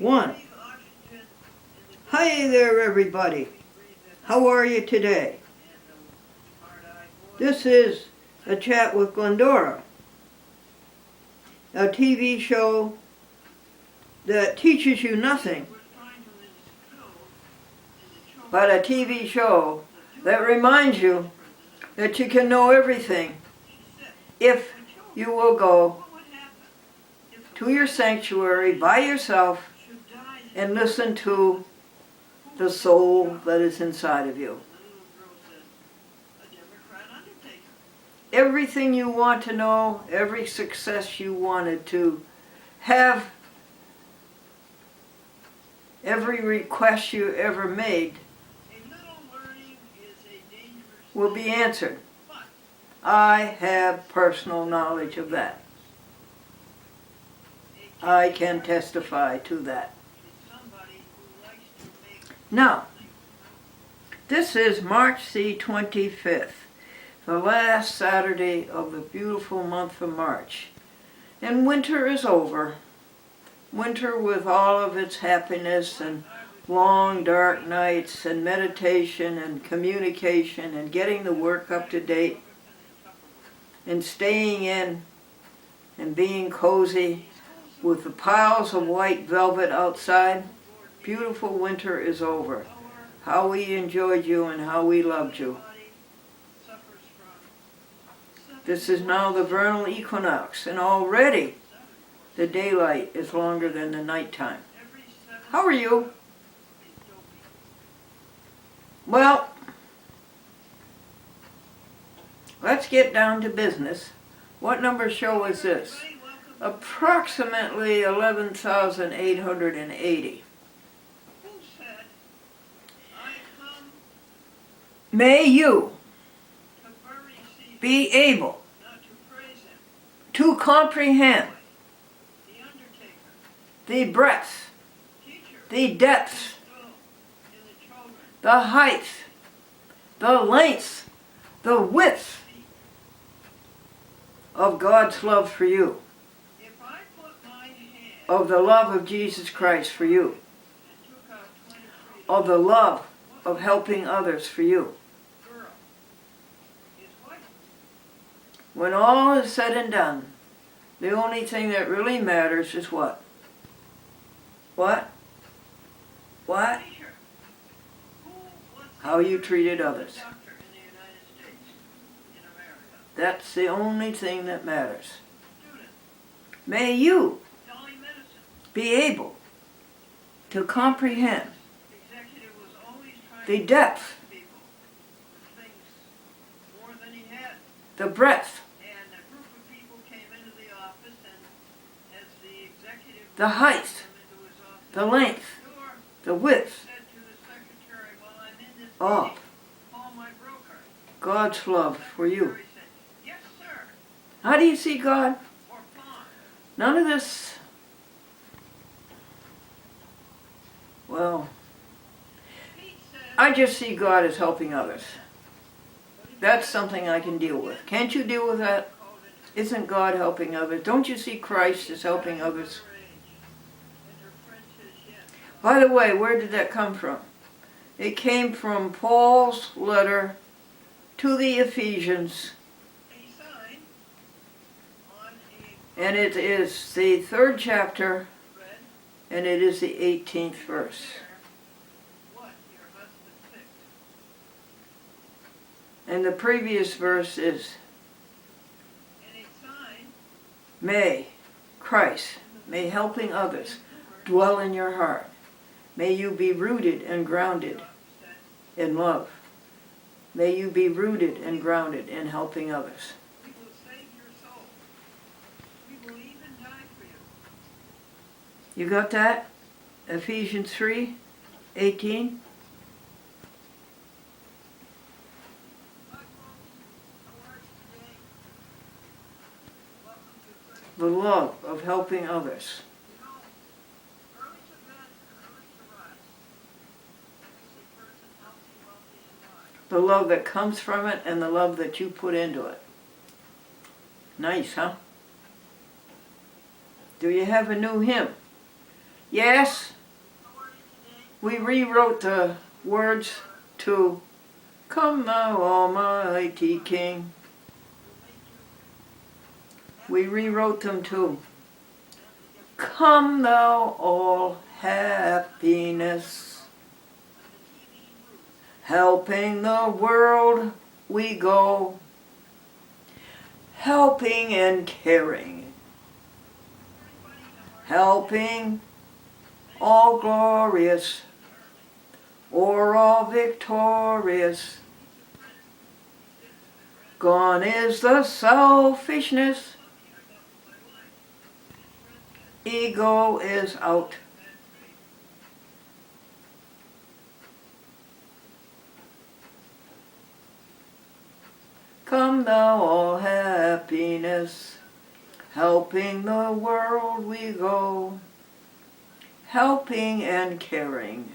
One. Hi there, everybody. How are you today? This is a chat with Glendora, a TV show that teaches you nothing, but a TV show that reminds you that you can know everything if you will go to your sanctuary by yourself and listen to the soul that is inside of you. Everything you want to know, every success you wanted to have, every request you ever made will be answered. I have personal knowledge of that. I can testify to that. Now, this is March the 25th, the last Saturday of the beautiful month of March. And winter is over. Winter with all of its happiness and long dark nights and meditation and communication and getting the work up to date and staying in and being cozy with the piles of white velvet outside. Beautiful winter is over. How we enjoyed you and how we loved you. This is now the vernal equinox, and already the daylight is longer than the nighttime. How are you? Well, let's get down to business. What number show is this? Approximately 11,880. May you be able to comprehend the breadth, the depth, the height, the length, the width of God's love for you, of the love of Jesus Christ for you, of the love of helping others for you. When all is said and done, the only thing that really matters is what? What? What? How you treated others. That's the only thing that matters. May you be able to comprehend the depth, the breadth, the height, the length, the width of God's love for you. How do you see God? None of this, well, I just see God as helping others. That's something I can deal with. Can't you deal with that? Isn't God helping others? Don't you see Christ as helping others? By the way, where did that come from? It came from Paul's letter to the Ephesians. And it is the 3rd chapter, and it is the 18th verse. And the previous verse is, may Christ, may helping others dwell in your heart. May you be rooted and grounded in love. May you be rooted and grounded in helping others. You got that? Ephesians 3:18. The love of helping others. The love that comes from it and the love that you put into it. Nice, huh? Do you have a new hymn? Yes, we rewrote the words to Come Thou Almighty King. We rewrote them to Come Thou All Happiness. Helping the world we go, helping and caring, helping all glorious or all victorious. Gone is the selfishness, ego is out. Come Thou all happiness, helping the world we go, helping and caring,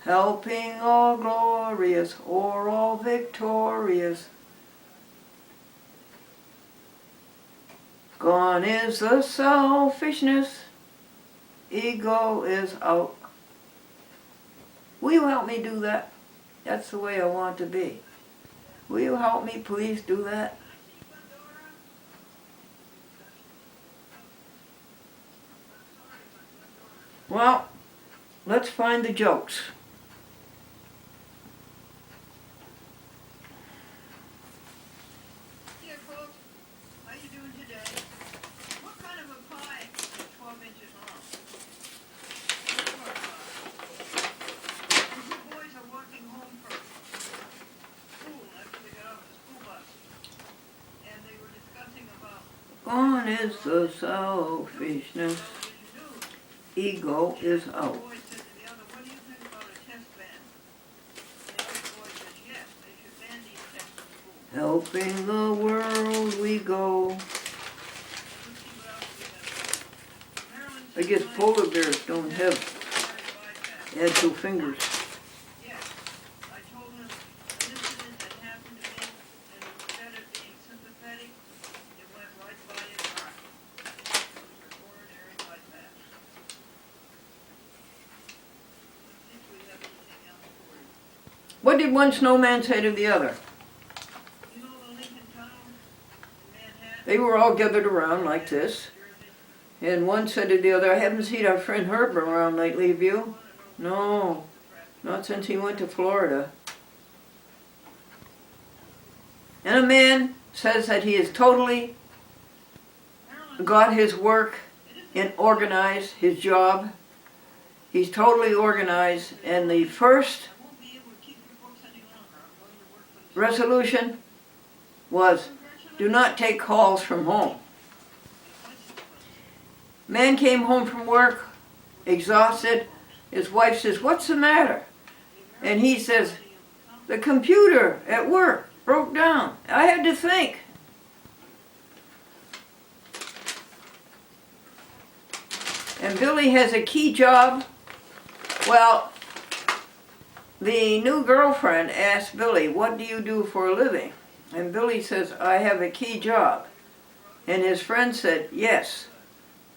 helping all glorious or all victorious. Gone is the selfishness, ego is out. Will you help me do that? That's the way I want to be. Will you help me please do that? Well, let's find the jokes. Here, folks. How you doing today? What kind of a pie is 12 inches long? What pie? Two boys are walking home from school after they got off the school bus, and they were discussing about Gone is the selfishness, ego is the out. boy said to the other, what do you think about a test ban? And the other boy said, yes, they should ban these tests in school. Helping the world we go. Let's see what else we got. Maryland I guess polar bears don't have add two fingers. Yes, I told him an incident that happened to me, and instead of being sympathetic, it went right by his heart. It was an ordinary bypass. Let's see if we have anything else for you. What did one snowman say to the other? You know the Lincoln Tunnel in Manhattan? They were all gathered around like this, and one said to the other, I haven't seen our friend Herb around lately, have you? No, not since he went to Florida. And a man says that he has totally got his work and organized his job. He's totally organized, and the first I won't be able to keep your books any longer. I'm going to work for the resolution was do not take calls from home. Man came home from work, exhausted. His wife says, what's the matter? And he says, the computer at work broke down. I had to think. And Billy has a key job. Well, the new girlfriend asked Billy, what do you do for a living? And Billy says, I have a key job. And his friend said, yes,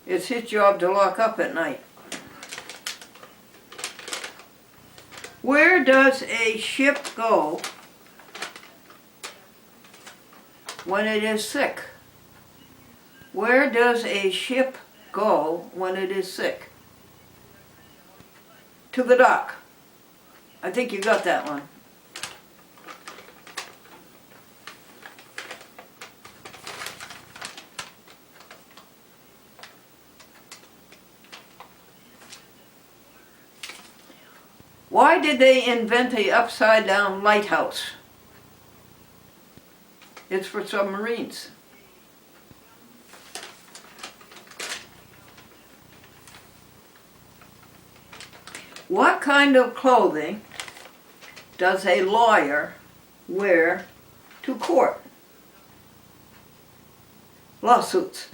it's his job to lock up at night. Where does a ship go when it is sick? Where does a ship go when it is sick? To the dock. I think you got that one. Why did they invent the upside down lighthouse? It's for submarines. What kind of clothing does a lawyer wear to court? Lawsuits.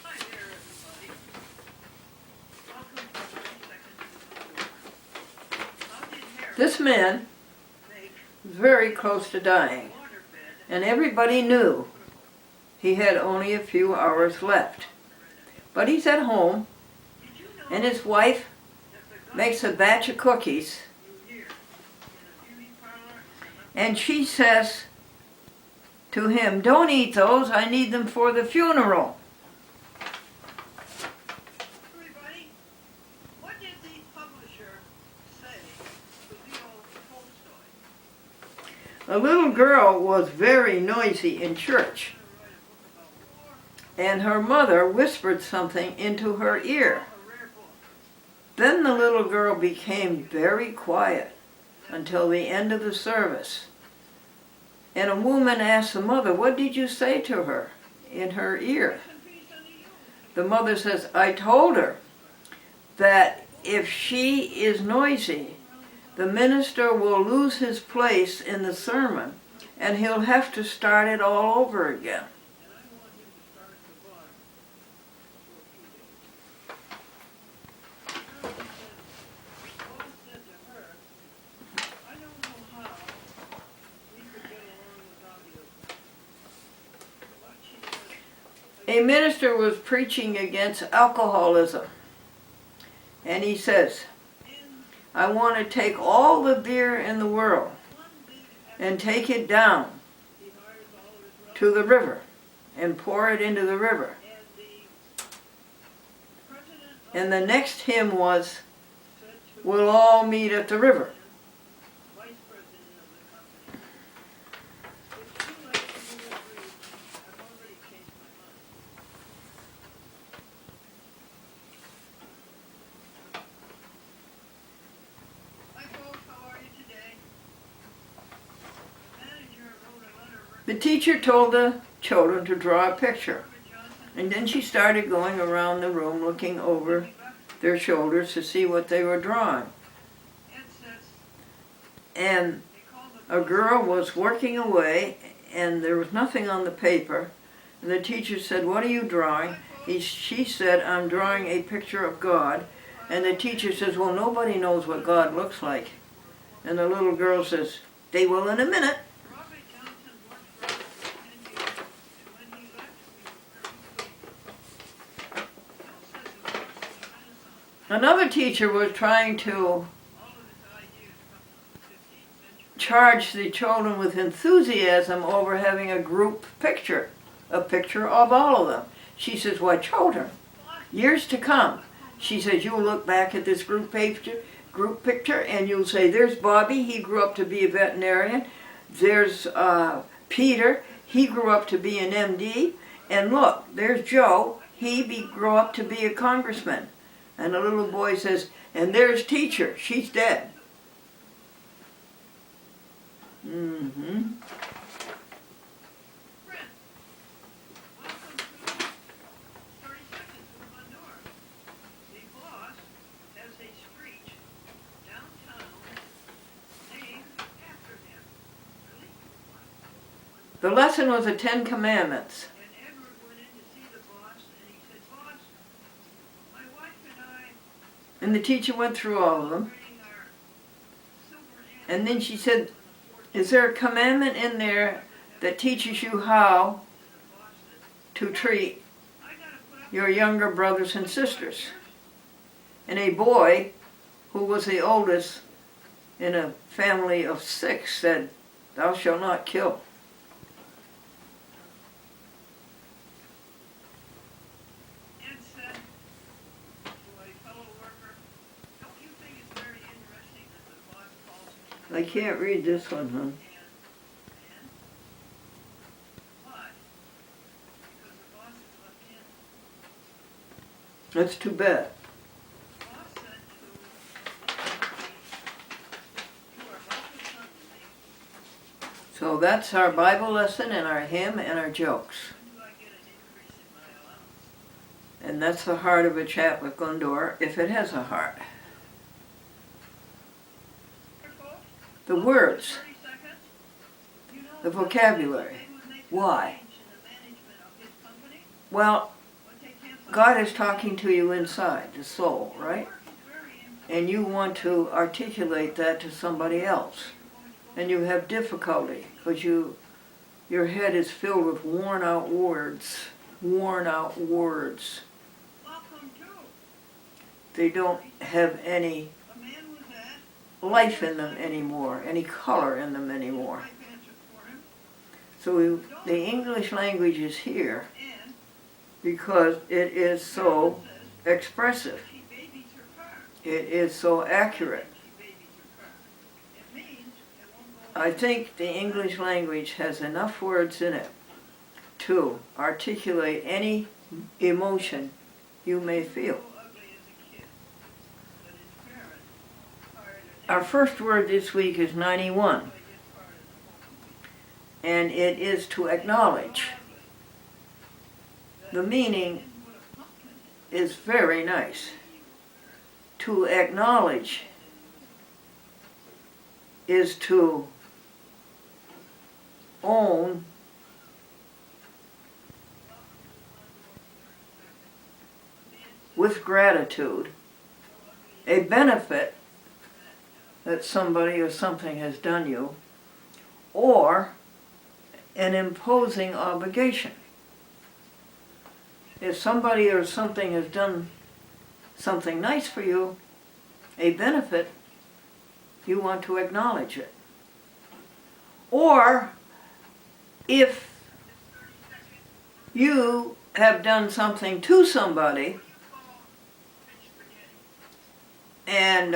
Hi there, everybody. Welcome to 30 Seconds to the Floor. How did Harry This man make was very close to dying, a waterbed and everybody knew He had only a few hours left. But he's at home, and his wife makes a batch of cookies, and she says to him, "Don't eat those, I need them for the funeral." Everybody, what did the publisher say to Leo Tolstoy? A little girl was very noisy in church, Write a book about war, and her mother whispered something into her ear. a rare book. Then the little girl became very quiet until the end of the service. And a woman asked the mother, "What did you say to her in her ear?" The mother says, "I told her that if she is noisy, the minister will lose his place in the sermon and he'll have to start it all over again." And I want him to start at the bottom for a few days. Paul said to her, "I don't know how we could get along without you." But she said, A minister was preaching against alcoholism, and he says, in "I want to take all the beer in the world one big and take it down he hires all of his to the river and pour it into the river." and the president of And the next hymn was, said to "We'll all meet at the river." vice president of the company, "It's too late for you to agree. I've already changed my mind." Hi folks, how are you today? The manager wrote a letter The teacher told the children to draw a picture, for Johnson. and then she started going around the room looking over He left. their shoulders to see what they were drawing. Ed says And they called the a girl was working away, and there was nothing on the paper. And the teacher said, "What are you drawing?" She said, "I'm drawing a picture of God." And the teacher says, "Well, nobody knows what God looks like." And the little girl says, "They will in a minute." Robert Johnson worked for us for 10 years, and when he left, we were very pleased. Bill says it was a renaissance. Another teacher was trying to All of his ideas come from the 15th century. charge the children with enthusiasm over having a group picture, a picture of all of them. She says, "Why, children, years to come," she says, "you'll look back at this group picture, and you'll say, there's Bobby, he grew up to be a veterinarian. There's Peter, he grew up to be an MD. And look, there's Joe, grew up to be a congressman." And the little boy says, "And there's Teacher, she's dead." Mm-hmm. Brent, welcome to 30 Seconds with Glendora. The boss has a street downtown named after him. Really? The lesson was the 10 Commandments. And Edward went in to see the boss, and he said, "Boss, my wife and I And the teacher went through all of them. celebrating our silver And then she said, anniversary on the 14th." "Is there a commandment in there that teaches you how The boss said, to treat "I gotta put up your younger brothers and sisters?" And a boy, who was the oldest in a family of 6, said, "Thou shalt not kill." Ed said to a fellow worker, "Don't you think it's very interesting that the boss calls I can't read this one, huh? man? Why? Because the boss is left-handed. That's too bad. The boss said to you are welcome son to me. So that's our Bible lesson and our hymn and our jokes. When do I get an increase in my allowance?" And that's the heart of a chat with Glendora, if it has a heart. Here, folks, The words, 30 seconds. You know, the vocabulary. they would make a Why? change in the management of his company, Well, but they can't find God is talking to you inside, the soul, right? work is very important. And you want to articulate that to somebody else. And you have difficulty because you your head is filled with worn out words. Worn out words. Welcome to. They don't have any A man was at. life in them anymore, any color in them anymore. Wife answered for him. So the English language is here And because it is so says expressive. she babies her car. It is so accurate. She babies her car. It means it won't go. I think the English language has enough words in it to articulate any emotion you may feel. So ugly as a kid. But his parents hired Our first word this week is 91, a part of and it is to acknowledge. The meaning is very nice. To acknowledge is to own with gratitude a benefit that somebody or something has done you, or an imposing obligation. If somebody or something has done something nice for you, a benefit, you want to acknowledge it. Or if you have done something to somebody and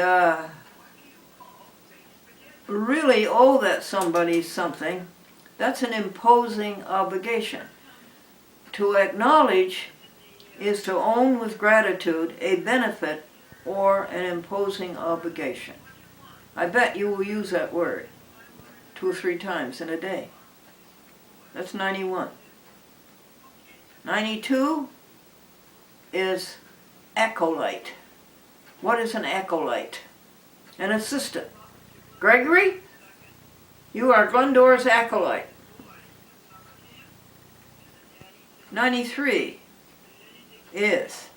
really owe that somebody something, that's an imposing obligation. To acknowledge is to own with gratitude a benefit or an imposing obligation. I bet you will use that word 2 or 3 times in a day. That's 91. 92 is acolyte. What is an acolyte? An assistant. Gregory, you are Glendora's acolyte. 93 is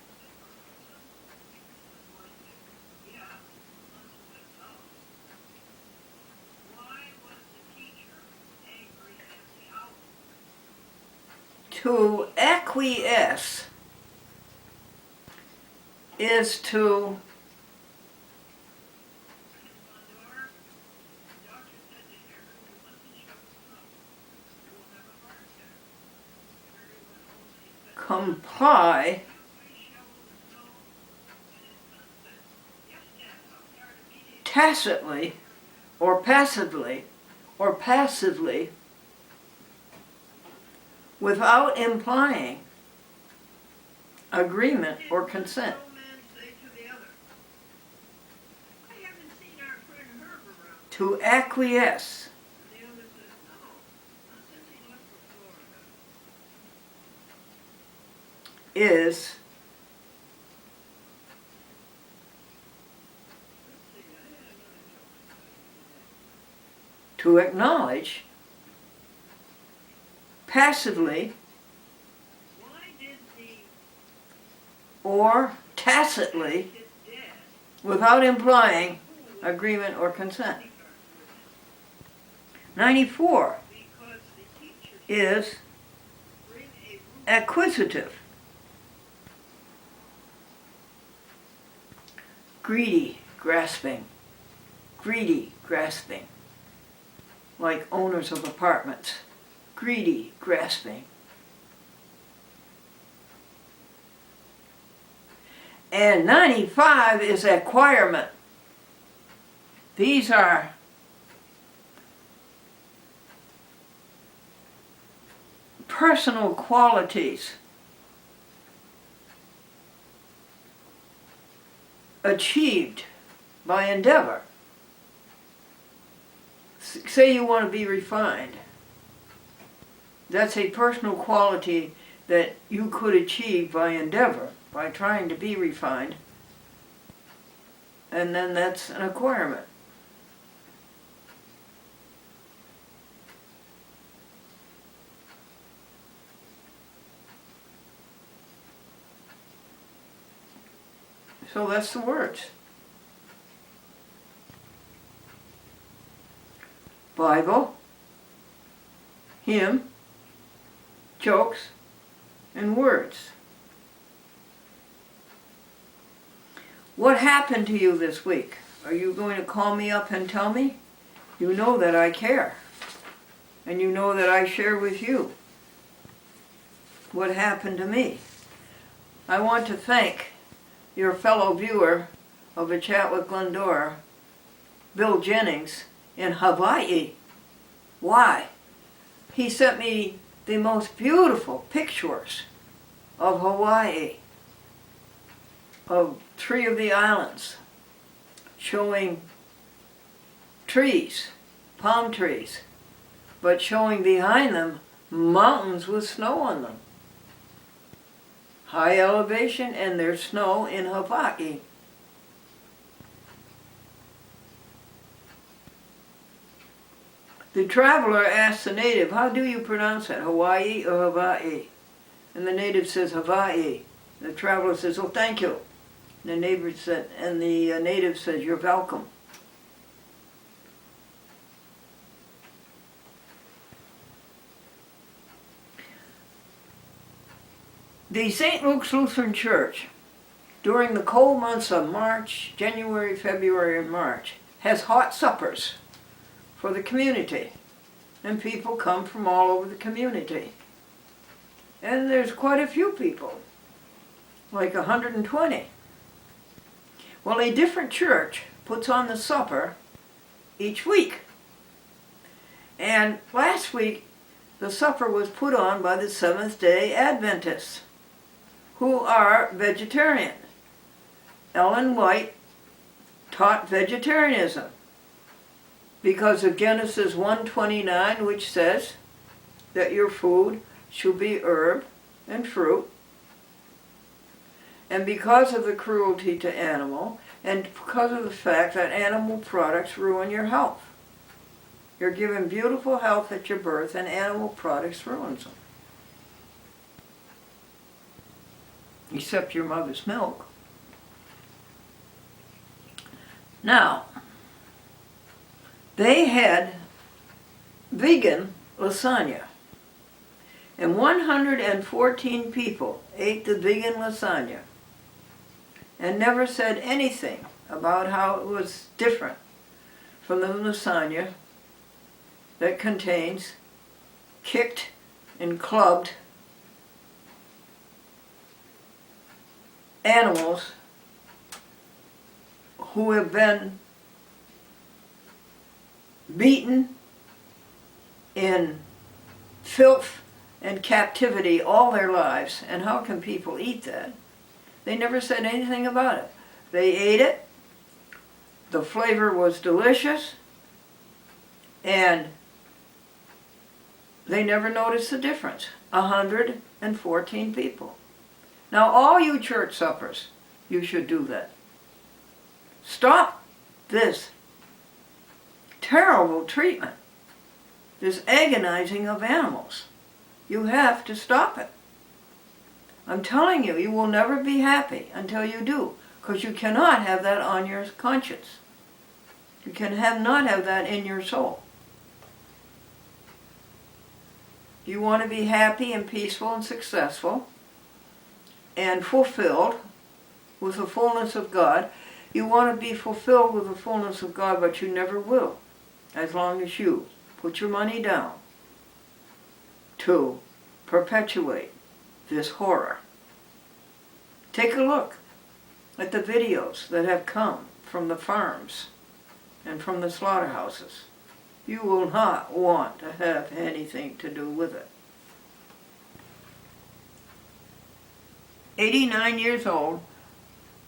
to acquiesce is to comply tacitly or passively without implying agreement or consent. To acquiesce is to acknowledge passively or tacitly without implying agreement or consent. 94 is acquisitive. Greedy, grasping. Greedy, grasping. Like owners of apartments. Greedy, grasping. And 95 is acquirement. These are personal qualities achieved by endeavor. Say you want to be refined. That's a personal quality that you could achieve by endeavor, by trying to be refined. And then that's an acquirement. So that's the words. Bible, hymn, jokes, and words. What happened to you this week? Are you going to call me up and tell me? You know that I care. And you know that I share with you what happened to me. I want to thank your fellow viewer of A Chat with Glendora, Bill Jennings, in Hawaii. Why? He sent me the most beautiful pictures of Hawaii, of 3 of the islands, showing trees, palm trees, but showing behind them mountains with snow on them. High elevation, and there's snow in Hawaii. The traveler asks the native, how do you pronounce that, Hawaii or Hawaii? And the native says Hawaii. The traveler says, oh, thank you. The neighbor said, and the native says, you're welcome. The St. Luke's Lutheran Church, during the cold months of March, January, February, and March, has hot suppers for the community. And people come from all over the community. And there's quite a few people, like 120. Well, a different church puts on the supper each week. And last week, the supper was put on by the Seventh-day Adventists, who are vegetarian. Ellen White taught vegetarianism because of Genesis 1:29, which says that your food should be herb and fruit. And because of the cruelty to animal, and because of the fact that animal products ruin your health. You're given beautiful health at your birth, and animal products ruins them. Except your mother's milk. Now, they had vegan lasagna. And 114 people ate the vegan lasagna and never said anything about how it was different from the lasagna that contains kicked and clubbed animals who have been beaten in filth and captivity all their lives. And how can people eat that? They never said anything about it. They ate it. The flavor was delicious. And they never noticed the difference. 114 people. Now, all you church suppers, you should do that. Stop this terrible treatment, this agonizing of animals. You have to stop it. I'm telling you, you will never be happy until you do, because you cannot have that on your conscience. You not have that in your soul. You want to be happy and peaceful and successful and fulfilled with the fullness of God. You want to be fulfilled with the fullness of God, but you never will, as long as you put your money down to perpetuate this horror. Take a look at the videos that have come from the farms and from the slaughterhouses. You will not want to have anything to do with it. 89 years old,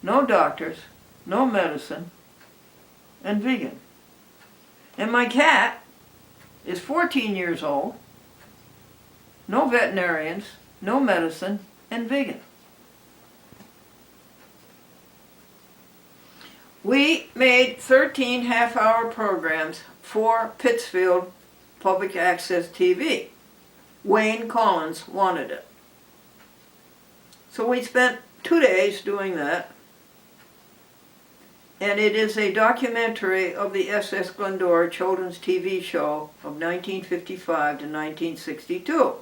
no doctors, no medicine, and vegan. And my cat is 14 years old, no veterinarians, no medicine, and vegan. We made 13 half-hour programs for Pittsfield Public Access TV. Wayne Collins wanted it. So we spent 2 days doing that. And it is a documentary of the SS Glendora children's TV show of 1955 to 1962.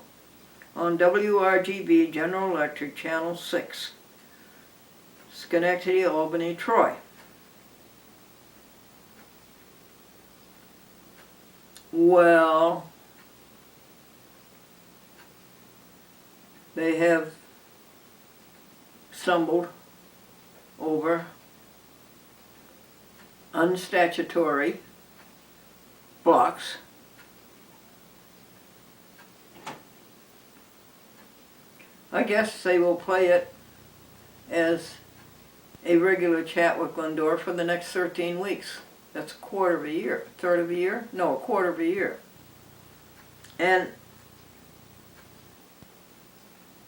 on WRGB General Electric Channel 6, Schenectady, Albany, Troy. Well, they have stumbled over unstatutory blocks I guess they will play it as a regular chat with Glendora for the next 13 weeks. That's a quarter of a year. Third of a year? No, a quarter of a year. And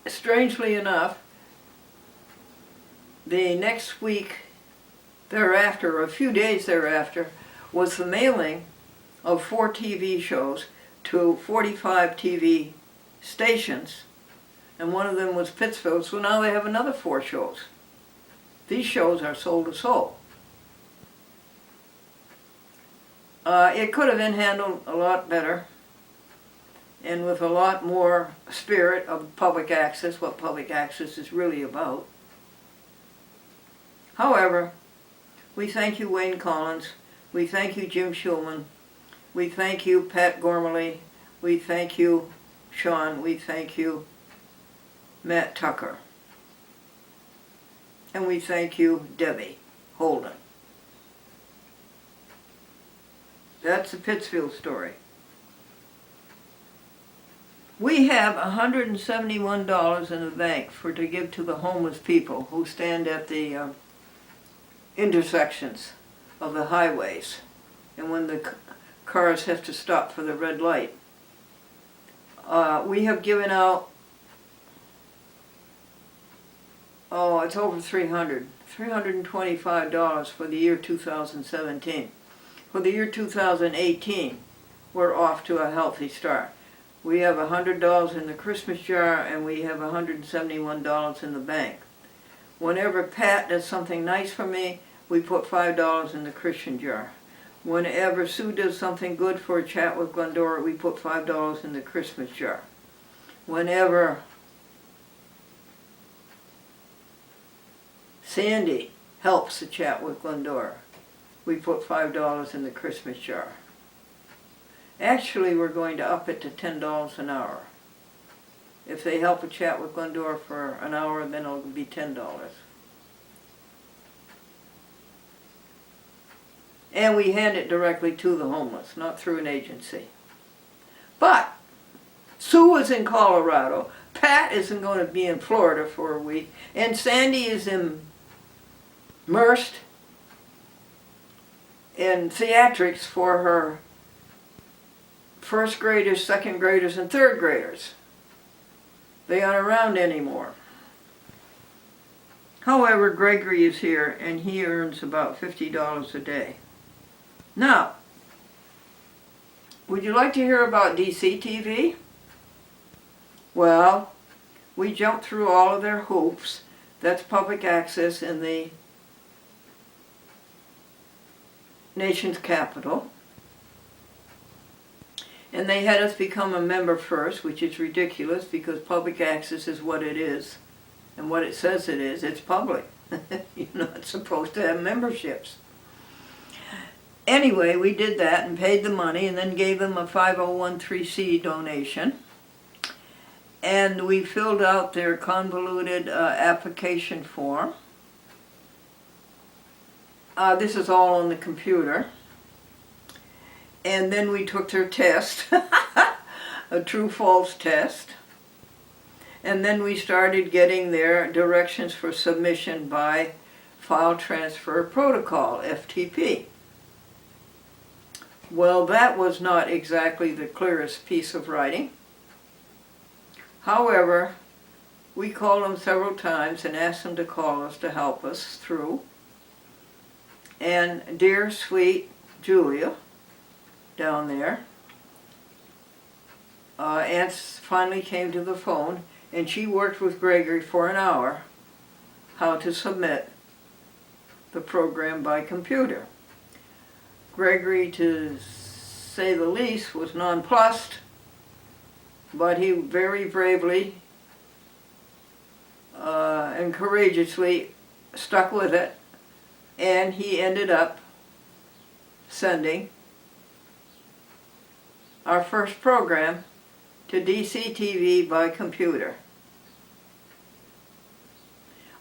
strangely enough, the next week thereafter, or a few days thereafter, was the mailing of 4 TV shows to 45 TV stations, and one of them was Pittsfield, so now they have another 4 shows. These shows are sold to soul. It could have been handled a lot better, and with a lot more spirit of public access, what public access is really about. However, we thank you, Wayne Collins. We thank you, Jim Schulman. We thank you, Pat Gormley. We thank you, Sean. We thank you, Matt Tucker. And we thank you, Debbie Holden. That's the Pittsfield story. We have $171 in the bank to give to the homeless people who stand at the intersections of the highways, and when the cars have to stop for the red light. We have given out, it's over $325 for the year 2017. For the year 2018, we're off to a healthy start. We have $100 in the Christmas jar, and we have $171 in the bank. Whenever Pat does something nice for me, we put $5 in the Christian jar. Whenever Sue does something good for a chat with Glendora, we put $5 in the Christmas jar. Whenever Sandy helps a chat with Glendora, we put $5 in the Christmas jar. Actually, we're going to up it to $10 an hour. If they help a chat with Glendora for an hour, then it'll be $10. And we hand it directly to the homeless, not through an agency. But Sue is in Colorado, Pat isn't going to be in Florida for a week, and Sandy is immersed in theatrics for her first graders, second graders, and third graders. They aren't around anymore. However, Gregory is here, and he earns about $50 a day. Now, would you like to hear about DC TV? Well, we jumped through all of their hoops. That's public access in the nation's capital. And they had us become a member first, which is ridiculous because public access is what it is. And what it says it is, it's public. You're not supposed to have memberships. Anyway, we did that and paid the money and then gave them a 5013C donation. And we filled out their convoluted application form. This is all on the computer. And then we took their test, a true-false test. And then we started getting their directions for submission by File Transfer Protocol, FTP. Well, that was not exactly the clearest piece of writing. However, we called them several times and asked them to call us to help us through. And dear, sweet Julia, down there, Aunt finally came to the phone, and she worked with Gregory for an hour how to submit the program by computer. Gregory, to say the least, was nonplussed, but he very bravely and courageously stuck with it, and he ended up sending our first program to DCTV by computer.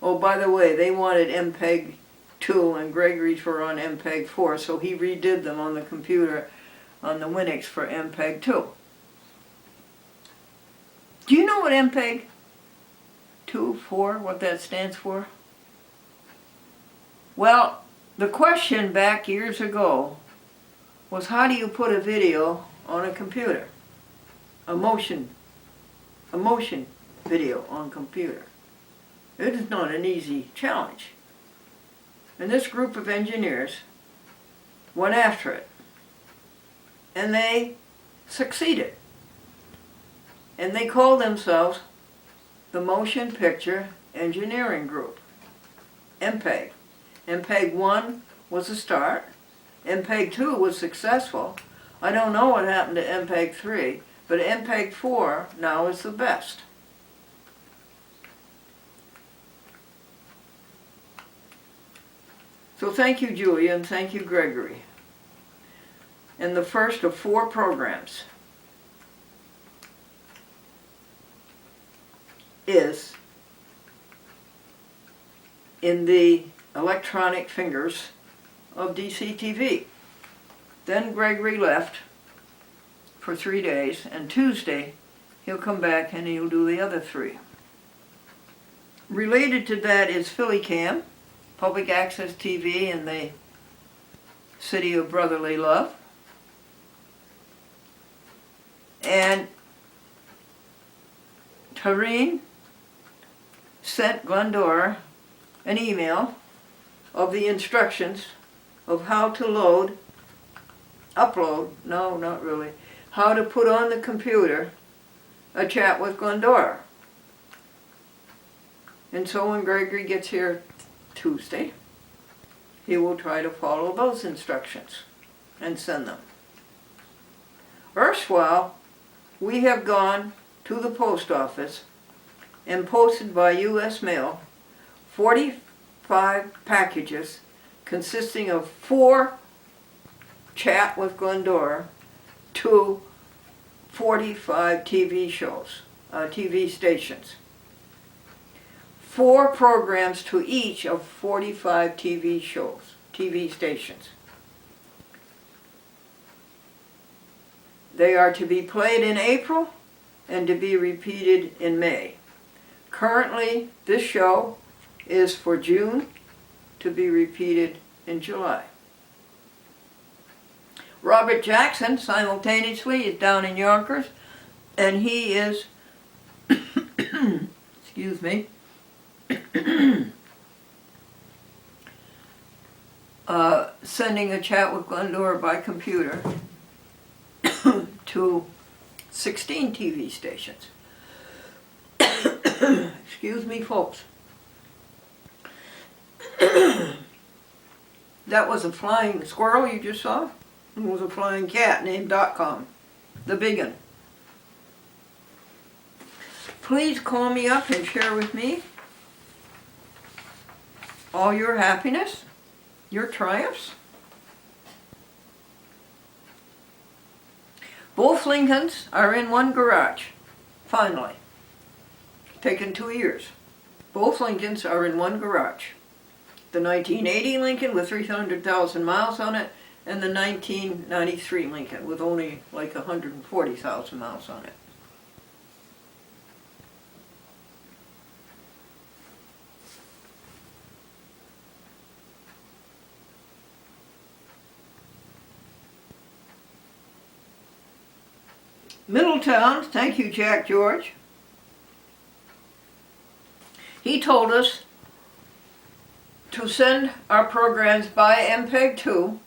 Oh, by the way, they wanted MPEG 2 and Gregory's were on MPEG 4, so he redid them on the computer on the Winix for MPEG 2. Do you know what MPEG 2, 4, what that stands for? Well, the question back years ago was, how do you put a video on a computer? A motion video on computer. It is not an easy challenge. And this group of engineers went after it. And they succeeded. And they called themselves the Motion Picture Engineering Group, MPEG. MPEG 1 was a start. MPEG 2 was successful. I don't know what happened to MPEG 3, but MPEG 4 now is the best. So thank you, Julia, and thank you, Gregory. And the first of 4 programs is in the electronic fingers of DCTV. Then Gregory left for 3 days, and Tuesday he'll come back and he'll do the other 3. Related to that is PhillyCam, public access TV in the city of brotherly love. And Tareen sent Glendora an email of the instructions of how to how to put on the computer a chat with Glendora. And so when Gregory gets here Tuesday, he will try to follow those instructions and send them. Erstwhile, we have gone to the post office and posted by U.S. mail 45 packages consisting of 4 Chat with Glendora to 45 TV shows, TV stations. 4 programs to each of 45 TV shows, TV stations. They are to be played in April and to be repeated in May. Currently, this show is for June, to be repeated in July. Robert Jackson, simultaneously, is down in Yonkers, and he is, excuse me, sending a chat with Glendora by computer to 16 TV stations. Excuse me, folks. That was a flying squirrel you just saw. It was a flying cat named .com, the big one. Please call me up and share with me all your happiness, your triumphs. Both Lincolns are in one garage, finally. Taken 2 years. Both Lincolns are in one garage. The 1980 Lincoln with 300,000 miles on it, and the 1993 Lincoln with only like 140,000 miles on it. Middletown, thank you, Jack George. He told us to send our programs by MPEG 2,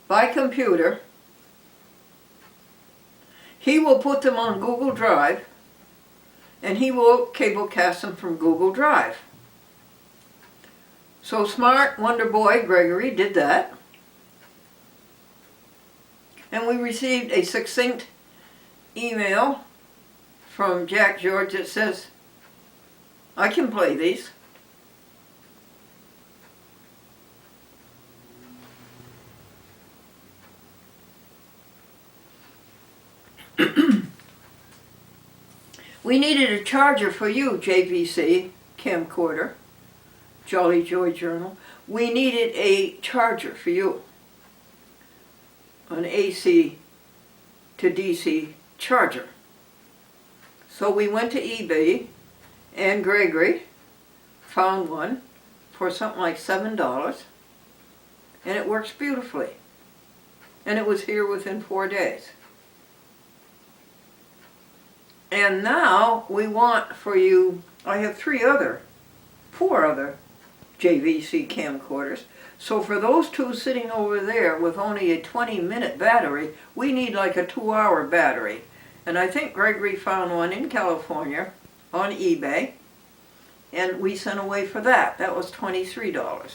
by computer. He will put them on Google Drive, and he will cablecast them from Google Drive. So smart Wonder Boy Gregory did that. And we received a succinct email from Jack George that says, I can play these. We needed a charger for you, JVC camcorder, Jolly Joy Journal. We needed a charger for you, an AC to DC charger. So we went to eBay, and Gregory found one for something like $7, and it works beautifully. And it was here within 4 days. And now we want for you, I have 4 other JVC camcorders. So for those 2 sitting over there with only a 20-minute battery, we need like a 2-hour battery. And I think Gregory found one in California on eBay, and we sent away for that. That was $23.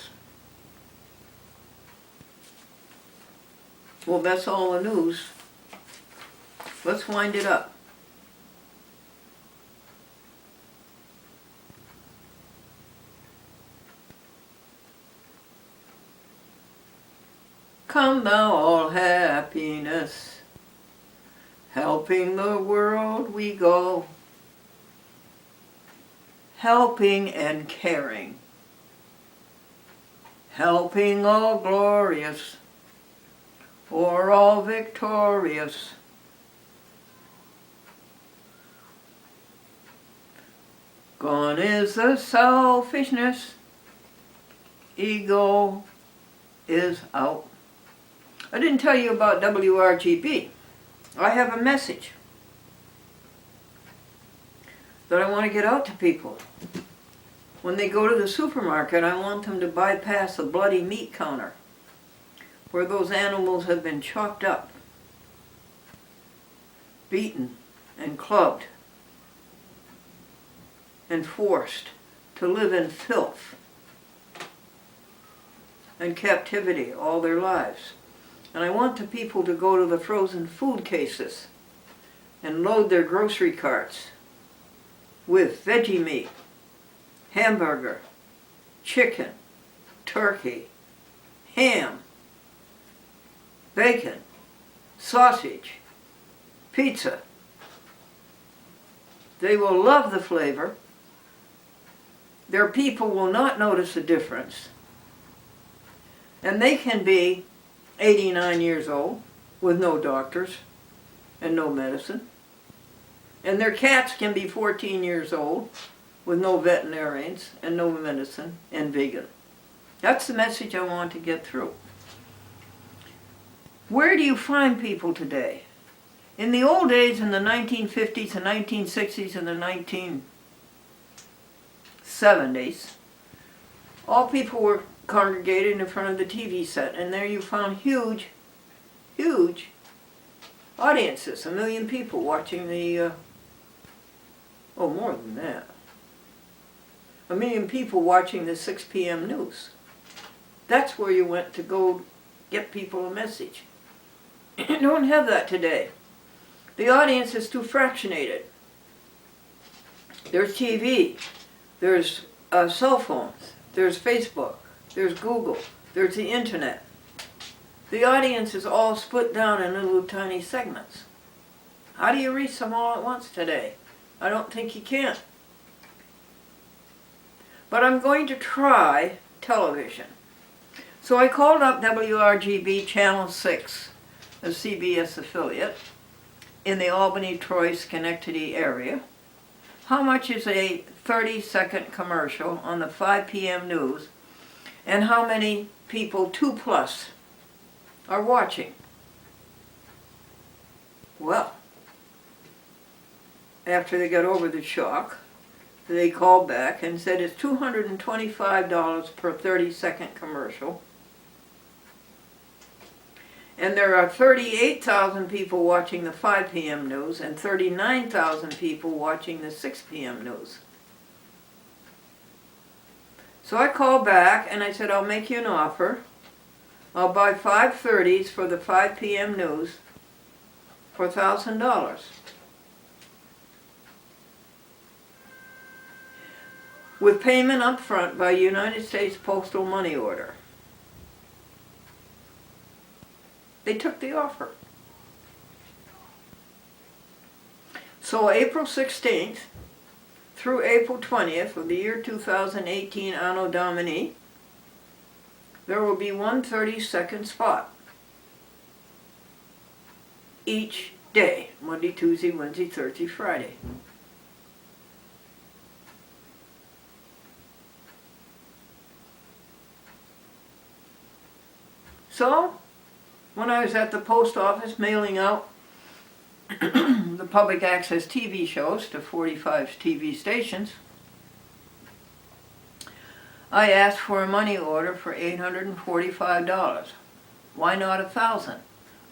Well, that's all the news. Let's wind it up. Come thou all happiness, helping the world we go, helping and caring, helping all glorious, or all victorious. Gone is the selfishness, ego is out. I didn't tell you about WRGB. I have a message that I want to get out to people. When they go to the supermarket, I want them to bypass the bloody meat counter where those animals have been chopped up, beaten and clubbed, and forced to live in filth and captivity all their lives. And I want the people to go to the frozen food cases and load their grocery carts with veggie meat, hamburger, chicken, turkey, ham, bacon, sausage, pizza. They will love the flavor. Their people will not notice a difference. And they can be 89 years old with no doctors and no medicine. And their cats can be 14 years old with no veterinarians and no medicine and vegan. That's the message I want to get through. Where do you find people today? In the old days, in the 1950s and 1960s and the 1970s, all people were congregated in front of the TV set, and there you found huge audiences, 1 million people watching the, more than that, 1 million people watching the 6 p.m. news. That's where you went to go get people a message. You don't have that today. The audience is too fractionated. There's TV, there's cell phones, there's Facebook, there's Google, there's the internet. The audience is all split down in little tiny segments. How do you reach them all at once today? I don't think you can. But I'm going to try television. So I called up WRGB Channel 6, a CBS affiliate, in the Albany, Troy, Schenectady area. How much is a 30-second commercial on the 5 p.m. news? And how many people, 2+, are watching? Well, after they got over the shock, they called back and said it's $225 per 30-second commercial. And there are 38,000 people watching the 5 p.m. news and 39,000 people watching the 6 p.m. news. So I called back and I said, I'll make you an offer. I'll buy 5 30s for the 5 p.m. news for $1,000. with payment up front by United States Postal Money Order. They took the offer. So April 16th through April 20th of the year 2018 Anno Domini, there will be one 30-second spot each day, Monday, Tuesday, Wednesday, Thursday, Friday. So, when I was at the post office mailing out the public access TV shows to 45 TV stations, I asked for a money order for $845. Why not $1,000?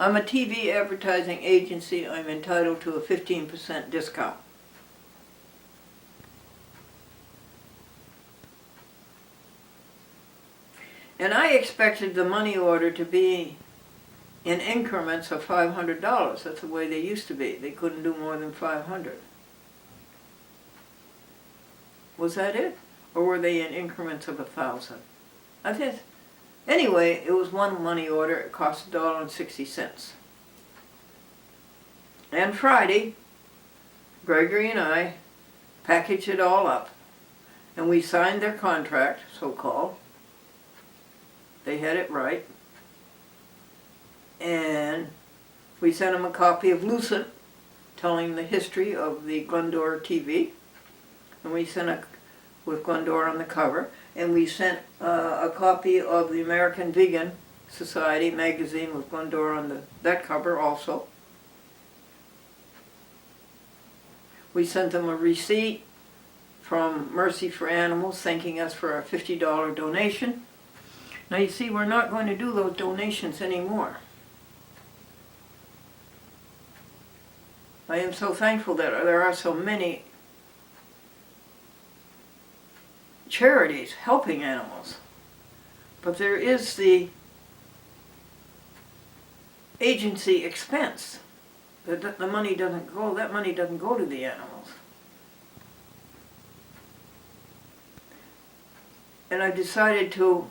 I'm a TV advertising agency. I'm entitled to a 15% discount. And I expected the money order to be in increments of $500. That's the way they used to be. They couldn't do more than 500. Was that it? Or were they in increments of 1,000? I think. Anyway, it was one money order. It cost $1.60. And Friday, Gregory and I packaged it all up, and we signed their contract, so-called. They had it right. And we sent them a copy of Lucent, telling the history of the Glendora TV. And we sent it with Glendora on the cover. And we sent a copy of the American Vegan Society magazine with Glendora on that cover also. We sent them a receipt from Mercy for Animals thanking us for a $50 donation. Now you see, we're not going to do those donations anymore. I am so thankful that there are so many charities helping animals. But there is the agency expense. The money doesn't go, that money doesn't go to the animals. And I decided to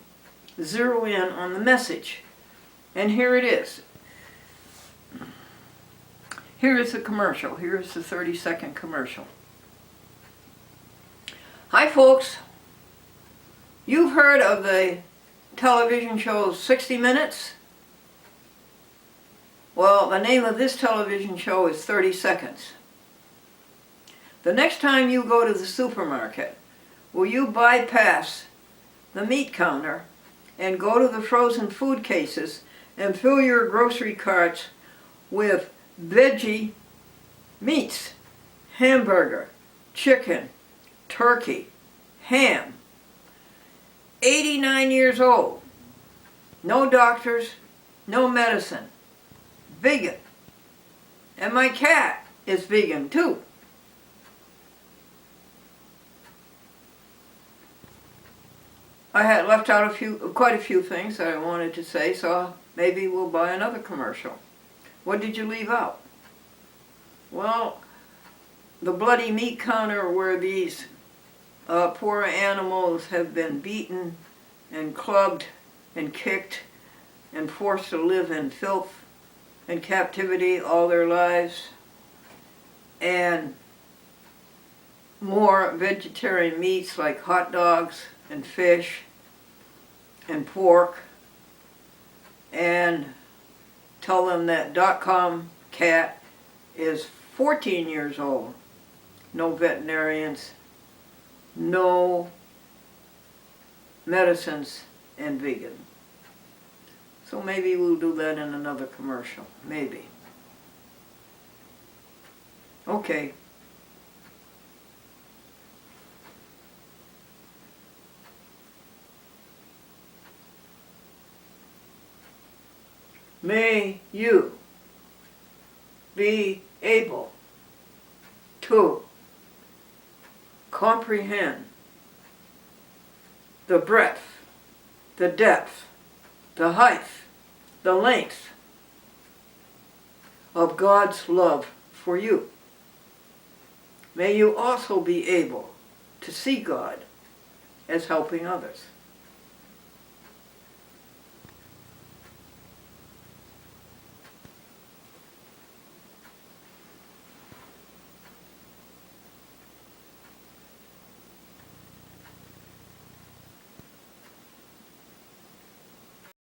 zero in on the message. And here it is. Here is the commercial. Here is the 30-second commercial. Hi folks. You've heard of the television show 60 Minutes? Well, the name of this television show is 30 Seconds. The next time you go to the supermarket, will you bypass the meat counter and go to the frozen food cases and fill your grocery carts with veggie meats, hamburger, chicken, turkey, ham, 89 years old, no doctors, no medicine, vegan, and my cat is vegan too. I had left out quite a few things that I wanted to say, so maybe we'll buy another commercial. What did you leave out? Well, the bloody meat counter where these poor animals have been beaten and clubbed and kicked and forced to live in filth and captivity all their lives, and more vegetarian meats like hot dogs and fish and pork, and tell them that .com cat is 14 years old. No veterinarians, no medicines, and vegan. So maybe we'll do that in another commercial. Maybe. Okay. May you be able to comprehend the breadth, the depth, the height, the length of God's love for you. May you also be able to see God as helping others.